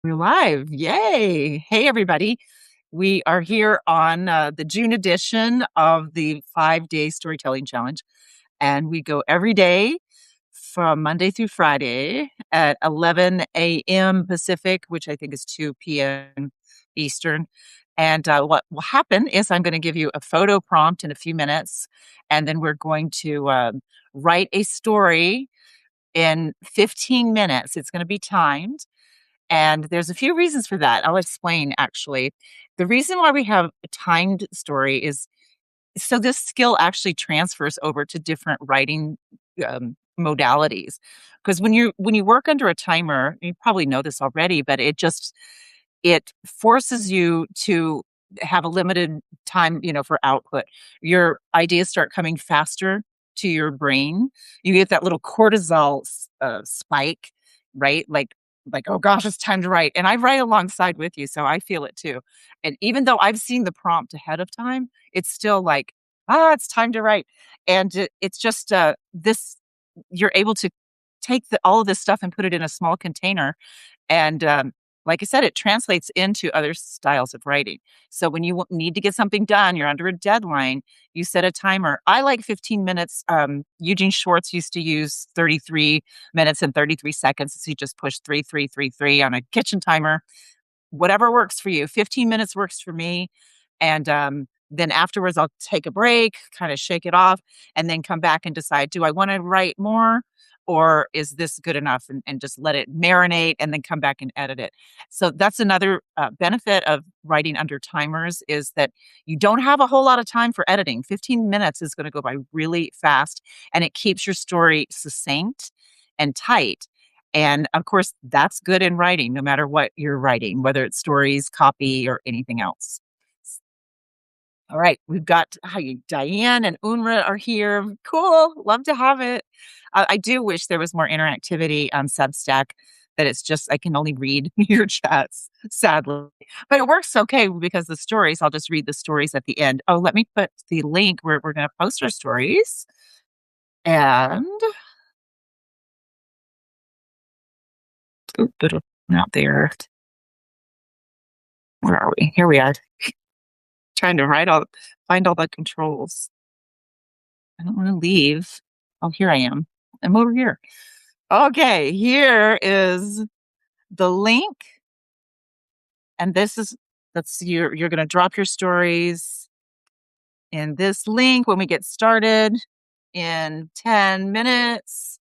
We're live. Yay. Hey, everybody. We are here on the June edition of the 5-day storytelling challenge. And we go every day from Monday through Friday at 11 a.m. Pacific, which I think is 2 p.m. Eastern. And what will happen is I'm going to give you a photo prompt in a few minutes. And then we're going to write a story in 15 minutes. It's going to be timed. And there's a few reasons for that. I'll explain actually. The reason why we have a timed story is so this skill actually transfers over to different writing modalities. Because when you work under a timer, you probably know this already, but it forces you to have a limited time, for output. Your ideas start coming faster to your brain. You get that little cortisol spike, right? Like, oh gosh, it's time to write. And I write alongside with you, so I feel it too. And even though I've seen the prompt ahead of time, it's still like, it's time to write. And it's just this, you're able to take all of this stuff and put it in a small container. And like I said, it translates into other styles of writing. So when you need to get something done, you're under a deadline, you set a timer. I like 15 minutes. Eugene Schwartz used to use 33 minutes and 33 seconds. So you just push 3333 on a kitchen timer. Whatever works for you. 15 minutes works for me. And then afterwards, I'll take a break, kind of shake it off, and then come back and decide, do I want to write more? Or is this good enough? And just let it marinate and then come back and edit it. So that's another benefit of writing under timers is that you don't have a whole lot of time for editing. 15 minutes is going to go by really fast, and it keeps your story succinct and tight. And of course, that's good in writing, no matter what you're writing, whether it's stories, copy, or anything else. All right, we've got Diane and Unra are here. Cool, love to have it. I do wish there was more interactivity on Substack. That it's just I can only read your chats, sadly. But it works okay because the stories. I'll just read the stories at the end. Oh, let me put the link where we're going to post our stories. And not there. Where are we? Here we are. Trying to find all the controls. I don't want to leave. Oh, here I am. I'm over here. Okay, here is the link. And you're going to drop your stories in this link when we get started in 10 minutes.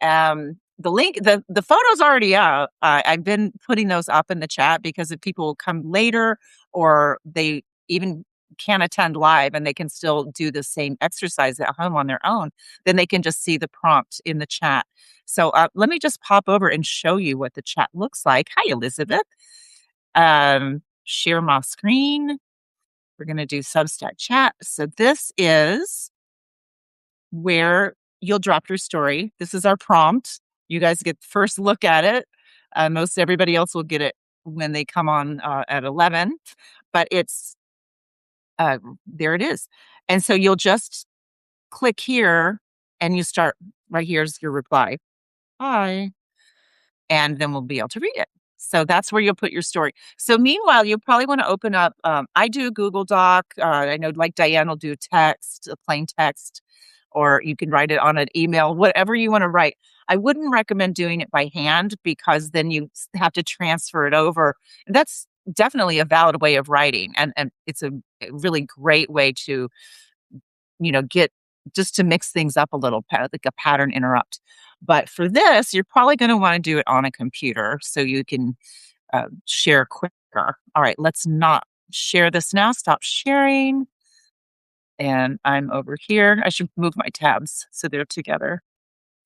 The link, the photo's already out. I've been putting those up in the chat because if people come later or they even can't attend live and they can still do the same exercise at home on their own, then they can just see the prompt in the chat. So let me just pop over and show you what the chat looks like. Hi, Elizabeth. Share my screen. We're going to do Substack chat. So this is where you'll drop your story. This is our prompt. You guys get the first look at it. Most everybody else will get it when they come on at 11, but it's there it is. And so you'll just click here and you start right here's your reply. Hi. And then we'll be able to read it. So that's where you'll put your story. So meanwhile, you'll probably want to open up, I do Google Doc. I know like Diane will do text, plain text, or you can write it on an email, whatever you want to write. I wouldn't recommend doing it by hand because then you have to transfer it over. That's definitely a valid way of writing. And it's a really great way to, get just to mix things up a little, like a pattern interrupt. But for this, you're probably going to want to do it on a computer so you can share quicker. All right, let's not share this now. Stop sharing. And I'm over here. I should move my tabs so they're together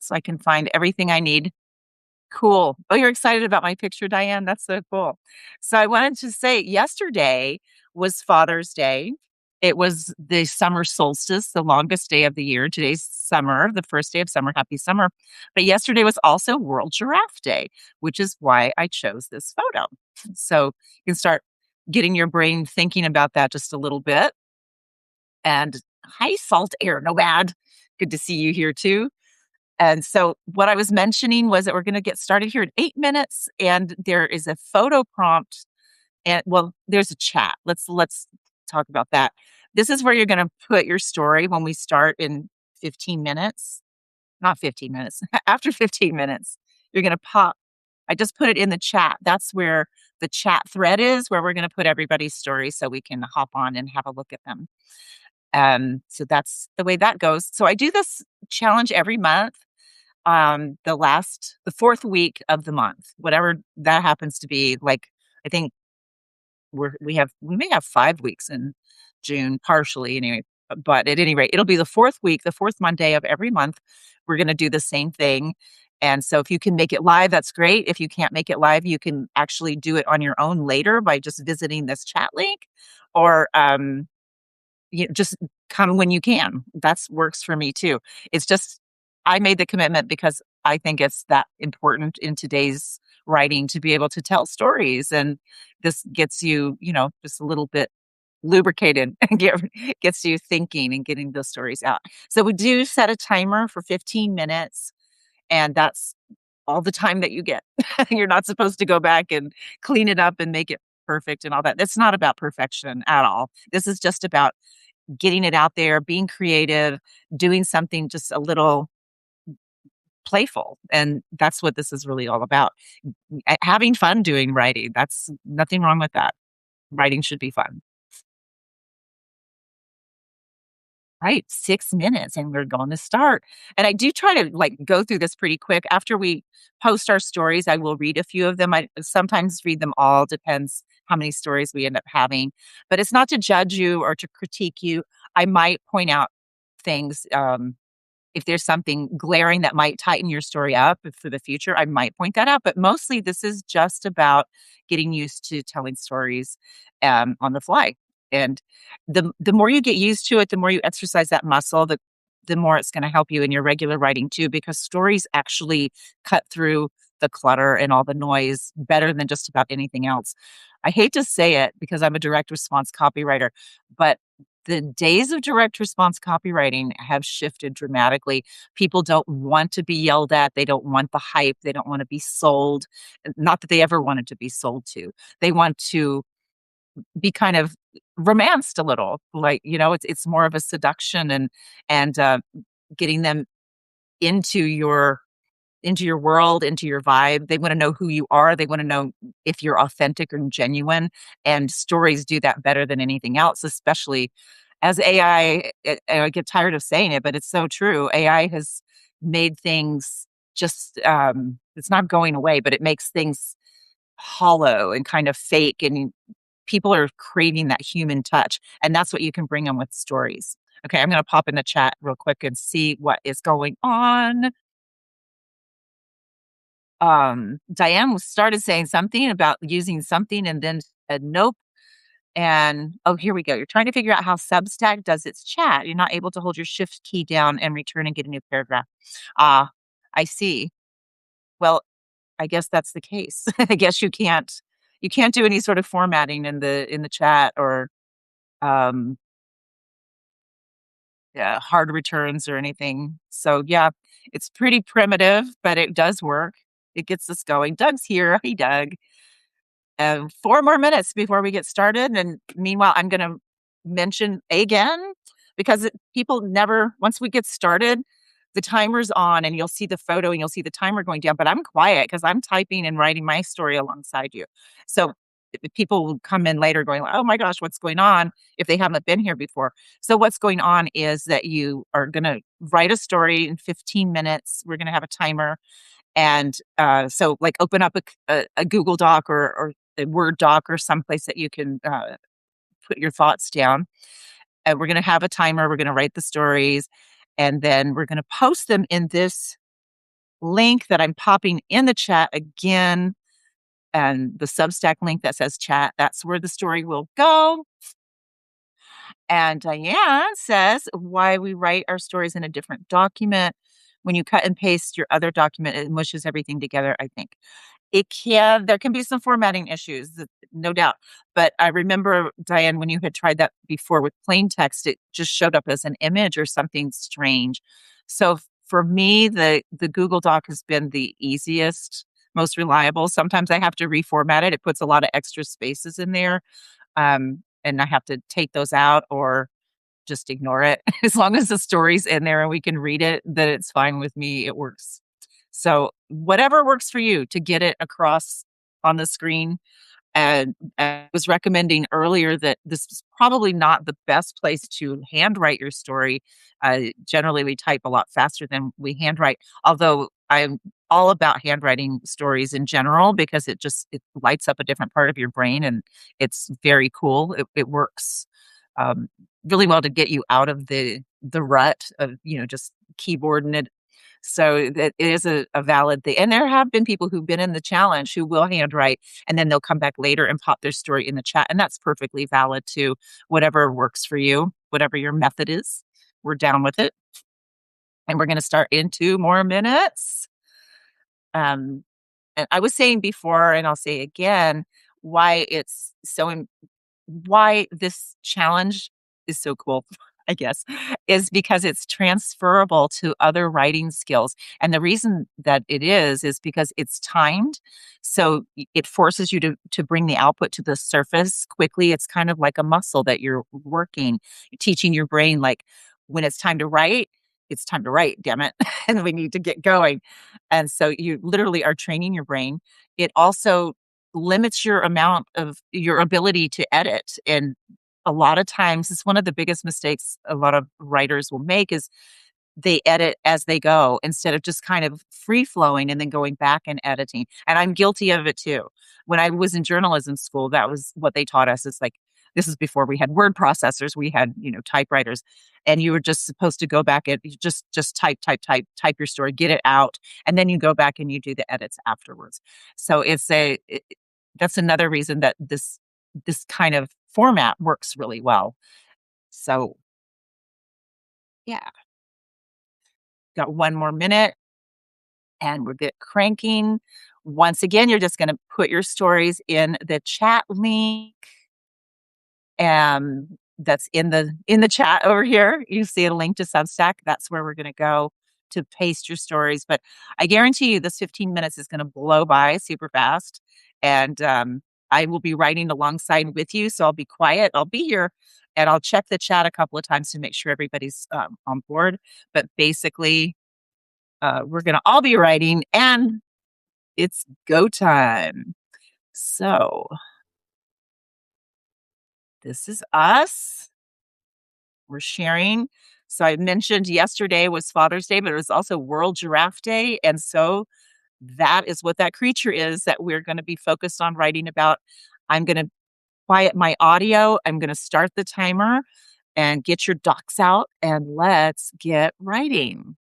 so I can find everything I need. Cool. Oh, you're excited about my picture, Diane? That's so cool. So I wanted to say yesterday was Father's Day. It was the summer solstice, the longest day of the year. Today's summer, the first day of summer. Happy summer. But yesterday was also World Giraffe Day, which is why I chose this photo. So you can start getting your brain thinking about that just a little bit. And hi, Salt Air Nomad. Good to see you here too. And so what I was mentioning was that we're going to get started here in 8 minutes, and there is a photo prompt, and well, there's a chat. Let's talk about that. This is where you're going to put your story when we start in 15 minutes. Not 15 minutes. After 15 minutes, you're going to pop. I just put it in the chat. That's where the chat thread is, where we're going to put everybody's stories so we can hop on and have a look at them. So that's the way that goes. So I do this challenge every month, the fourth week of the month, whatever that happens to be. Like, I think we may have 5 weeks in June, partially anyway, but at any rate, it'll be the fourth week, the fourth Monday of every month. We're gonna do the same thing, and so if you can make it live, that's great. If you can't make it live, you can actually do it on your own later by just visiting this chat link, or, just come when you can. That's works for me too. It's just I made the commitment because I think it's that important in today's writing to be able to tell stories, and this gets you, just a little bit lubricated and gets you thinking and getting those stories out. So we do set a timer for 15 minutes, and that's all the time that you get. You're not supposed to go back and clean it up and make it perfect and all that. It's not about perfection at all. This is just about getting it out there, being creative, doing something just a little playful. And that's what this is really all about. Having fun doing writing. That's nothing wrong with that. Writing should be fun. Right, 6 minutes, and we're going to start. And I do try to, like, go through this pretty quick. After we post our stories, I will read a few of them. I sometimes read them all, depends how many stories we end up having. But it's not to judge you or to critique you. I might point out things, if there's something glaring that might tighten your story up for the future, I might point that out. But mostly, this is just about getting used to telling stories on the fly. And the more you get used to it, the more you exercise that muscle, the more it's going to help you in your regular writing too, because stories actually cut through the clutter and all the noise better than just about anything else. I hate to say it because I'm a direct response copywriter, but the days of direct response copywriting have shifted dramatically. People don't want to be yelled at. They don't want the hype. They don't want to be sold. Not that they ever wanted to be sold to. They want to be kind of romanced a little, like, it's more of a seduction, and getting them into your world, into your vibe. They wanna know who you are. They wanna know if you're authentic and genuine, and stories do that better than anything else, especially as AI, and I get tired of saying it, but it's so true. AI has made things just, it's not going away, but it makes things hollow and kind of fake, and people are craving that human touch, and that's what you can bring them with stories. Okay, I'm gonna pop in the chat real quick and see what is going on. Diane started saying something about using something and then said nope. And oh, here we go. You're trying to figure out how Substack does its chat. You're not able to hold your shift key down and return and get a new paragraph. Ah, I see. Well, I guess that's the case. I guess you can't do any sort of formatting in the chat, or um yeah, hard returns or anything. So yeah, it's pretty primitive, but it does work. It gets us going. Doug's here. Hey, Doug. 4 more minutes before we get started. And meanwhile, I'm going to mention again, because people never, once we get started, the timer's on and you'll see the photo and you'll see the timer going down. But I'm quiet because I'm typing and writing my story alongside you. So people will come in later going, oh my gosh, what's going on, if they haven't been here before. So what's going on is that you are going to write a story in 15 minutes. We're going to have a timer. And so, like, open up a Google Doc, or a Word doc, or someplace that you can put your thoughts down. And we're going to have a timer. We're going to write the stories, and then we're going to post them in this link that I'm popping in the chat again. And the Substack link that says chat, that's where the story will go. And Diane says, why we write our stories in a different document. When you cut and paste your other document, it mushes everything together, I think. There can be some formatting issues, no doubt. But I remember, Diane, when you had tried that before with plain text, it just showed up as an image or something strange. So for me, the Google Doc has been the easiest, most reliable. Sometimes I have to reformat it. It puts a lot of extra spaces in there, and I have to take those out or just ignore it. As long as the story's in there and we can read it, then it's fine with me. It works. So whatever works for you to get it across on the screen, and I was recommending earlier that this is probably not the best place to handwrite your story. Generally, we type a lot faster than we handwrite, although I'm all about handwriting stories in general because it lights up a different part of your brain and it's very cool. It works um, really well to get you out of the rut of just keyboarding it. So that it is a valid thing. And there have been people who've been in the challenge who will handwrite and then they'll come back later and pop their story in the chat. And that's perfectly valid too. Whatever works for you, whatever your method is, we're down with it. And we're going to start in 2 more minutes. Um, and I was saying before, and I'll say again, why it's so why this challenge is so cool, I guess, is because it's transferable to other writing skills. And the reason that it is because it's timed. So it forces you to bring the output to the surface quickly. It's kind of like a muscle that you're working, teaching your brain, like when it's time to write, damn it. And we need to get going. And so you literally are training your brain. It also limits your ability to edit. And a lot of times, it's one of the biggest mistakes a lot of writers will make is they edit as they go instead of just kind of free flowing and then going back and editing. And I'm guilty of it too. When I was in journalism school, that was what they taught us. It's like, this is before we had word processors, we had, typewriters, and you were just supposed to go back and you just type your story, get it out, and then you go back and you do the edits afterwards. So that's another reason that this kind of format works really well. So, yeah, got 1 more minute and we'll get cranking. Once again, you're just gonna put your stories in the chat link, that's in the chat over here. You see a link to Substack. That's where we're gonna go to paste your stories. But I guarantee you this 15 minutes is gonna blow by super fast, and, I will be writing alongside with you, so I'll be quiet. I'll be here, and I'll check the chat a couple of times to make sure everybody's, on board. But basically, we're gonna all be writing, and it's go time. So, this is us. We're sharing. So I mentioned yesterday was Father's Day, but it was also World Giraffe Day, and so that is what that creature is that we're gonna be focused on writing about. I'm gonna quiet my audio, I'm gonna start the timer, and get your docs out, and let's get writing.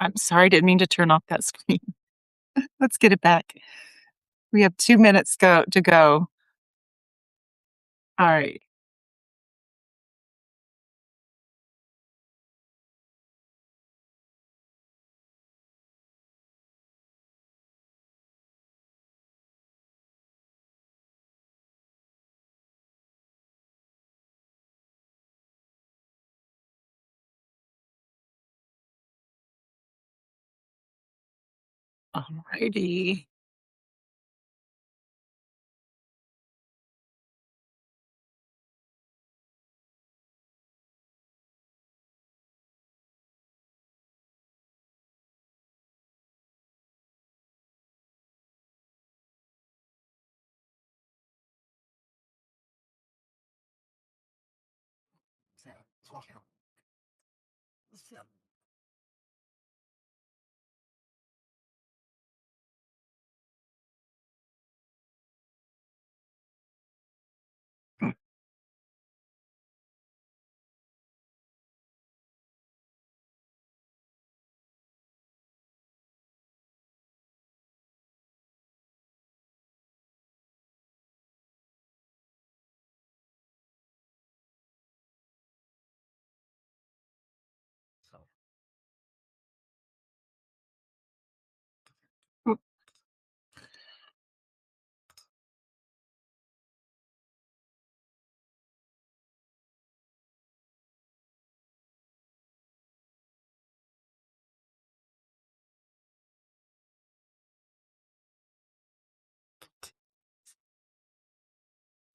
I'm sorry, I didn't mean to turn off that screen. Let's get it back. We have 2 minutes to go. All right. All righty.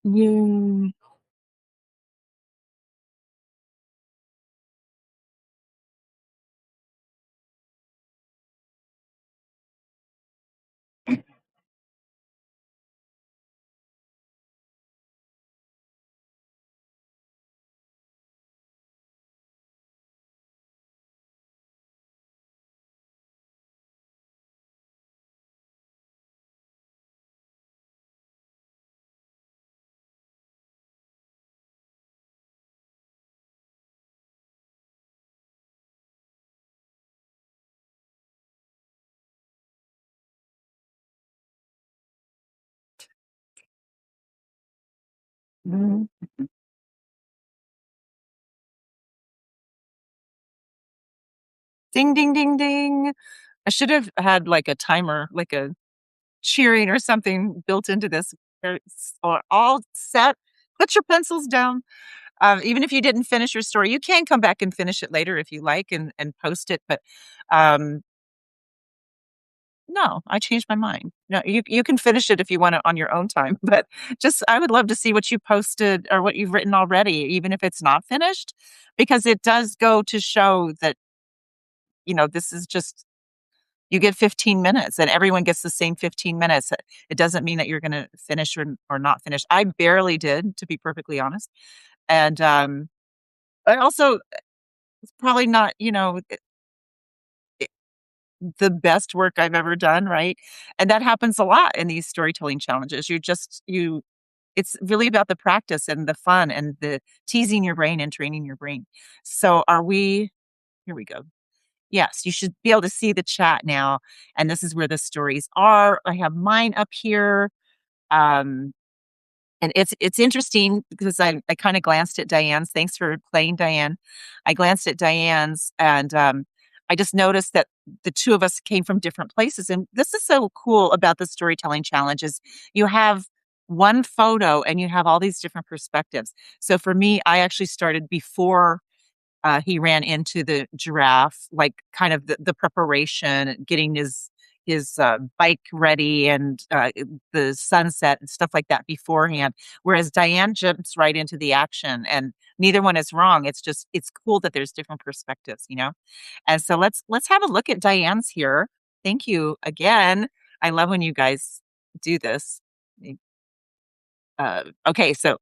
Yay. Mm. Ding, ding, ding, ding. I should have had like a timer, like a cheering or something built into this. Or all set. Put your pencils down. Even if you didn't finish your story, you can come back and finish it later if you like and post it. But um, no, I changed my mind. No, you can finish it if you want it on your own time. But just I would love to see what you posted or what you've written already, even if it's not finished, because it does go to show that this is just you get 15 minutes and everyone gets the same 15 minutes. It doesn't mean that you're going to finish or not finish. I barely did, to be perfectly honest. And I also it's probably not, the best work I've ever done, right? And that happens a lot in these storytelling challenges. It's really about the practice and the fun and the teasing your brain and training your brain. So here we go. Yes, you should be able to see the chat now. And this is where the stories are. I have mine up here. Um, and it's interesting because I kind of glanced at Diane's. Thanks for playing, Diane. I glanced at Diane's and I just noticed that the two of us came from different places. And this is so cool about the storytelling challenges. You have one photo and you have all these different perspectives. So for me, I actually started before he ran into the giraffe, like kind of the preparation, getting his bike ready and the sunset and stuff like that beforehand. Whereas Diane jumps right into the action, and neither one is wrong. It's cool that there's different perspectives. And so let's have a look at Diane's here. Thank you again. I love when you guys do this. Okay, so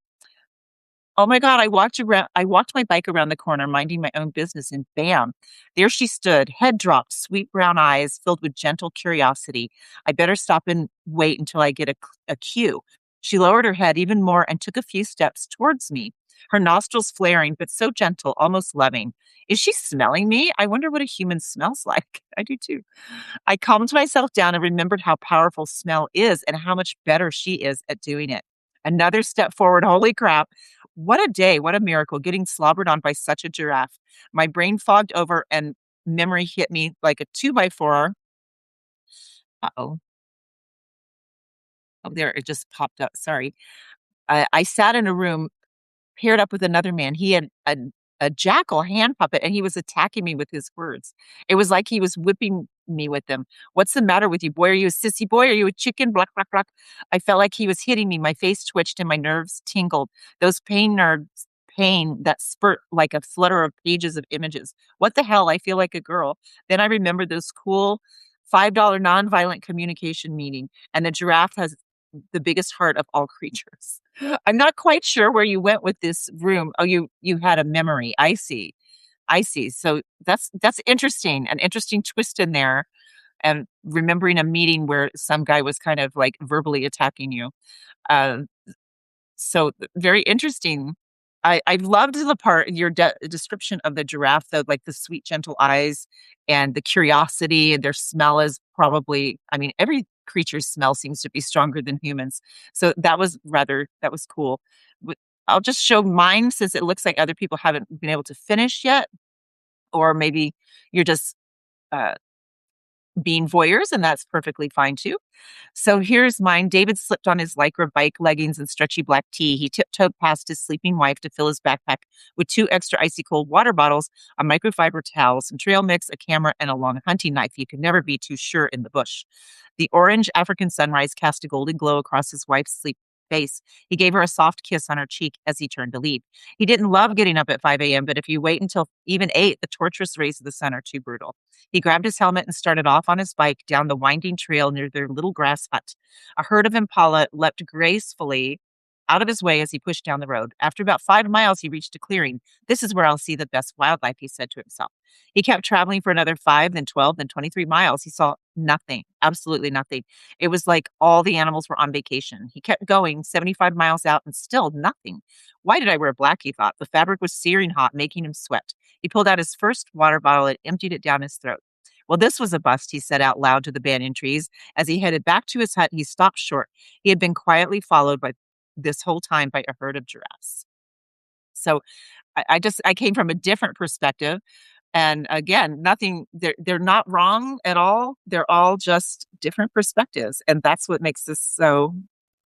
oh my god, I walked my bike around the corner minding my own business and bam, there she stood, head dropped, sweet brown eyes filled with gentle curiosity. I better stop and wait until I get a cue. She lowered her head even more and took a few steps towards me. her nostrils flaring, but so gentle, almost loving. Is she smelling me? I wonder what a human smells like. I do too. I calmed myself down and remembered how powerful smell is and how much better she is at doing it. Another step forward. Holy crap. What a day. What a miracle. Getting slobbered on by such a giraffe. My brain fogged over and memory hit me like a 2x4. Uh-oh. Oh, there, it just popped up. Sorry. I sat in a room paired up with another man. He had a jackal hand puppet, and he was attacking me with his words. It was like he was whipping me with them. "What's the matter with you, boy? Are you a sissy boy? Are you a chicken?" Blah, blah, blah. I felt like he was hitting me. My face twitched and my nerves tingled. Those pain that spurt like a flutter of pages of images. What the hell? I feel like a girl. Then I remembered those cool $5 nonviolent communication meeting, and the giraffe has the biggest heart of all creatures. I'm not quite sure where you went with this room. Oh, you had a memory. I see. I see. So that's interesting. An interesting twist in there, and remembering a meeting where some guy was kind of like verbally attacking you. Uh, very interesting. I loved the part your description of the giraffe, though, like the sweet, gentle eyes and the curiosity, and their smell is probably, I mean, every creature's smell seems to be stronger than humans. So that was cool. But I'll just show mine since it looks like other people haven't been able to finish yet, or maybe you're just uh, being voyeurs, and that's perfectly fine too. So here's mine. David slipped on his Lycra bike leggings and stretchy black tee. He tiptoed past his sleeping wife to fill his backpack with 2 extra icy cold water bottles, a microfiber towel, some trail mix, a camera, and a long hunting knife. You can never be too sure in the bush. The orange African sunrise cast a golden glow across his wife's sleep face. He gave her a soft kiss on her cheek as he turned to leave. He didn't love getting up at 5 a.m., but if you wait until even 8, the torturous rays of the sun are too brutal. He grabbed his helmet and started off on his bike down the winding trail near their little grass hut. A herd of impala leapt gracefully out of his way as he pushed down the road. After about 5 miles, he reached a clearing. This is where I'll see the best wildlife, he said to himself. He kept traveling for another 5, then 12, then 23 miles. He saw nothing, absolutely nothing. It was like all the animals were on vacation. He kept going 75 miles out and still nothing. Why did I wear black, he thought. The fabric was searing hot, making him sweat. He pulled out his first water bottle and emptied it down his throat. Well, this was a bust, he said out loud to the banyan trees. As he headed back to his hut, he stopped short. He had been quietly followed by this whole time by a herd of giraffes. So I came from a different perspective. And again, nothing, they're not wrong at all. They're all just different perspectives. And that's what makes this so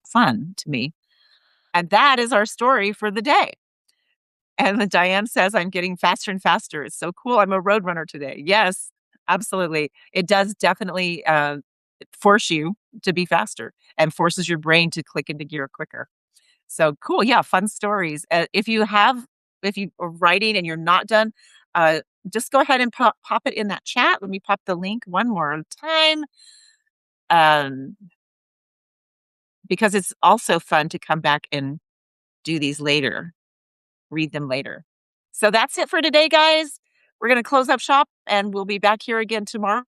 fun to me. And that is our story for the day. And then Diane says, I'm getting faster and faster. It's so cool. I'm a road runner today. Yes, absolutely. It does definitely force you to be faster and forces your brain to click into gear quicker. So cool. Yeah, fun stories. If you are writing and you're not done, just go ahead and pop it in that chat. Let me pop the link one more time. Um, because it's also fun to come back and do these later, read them later. So that's it for today, guys. We're going to close up shop and we'll be back here again tomorrow.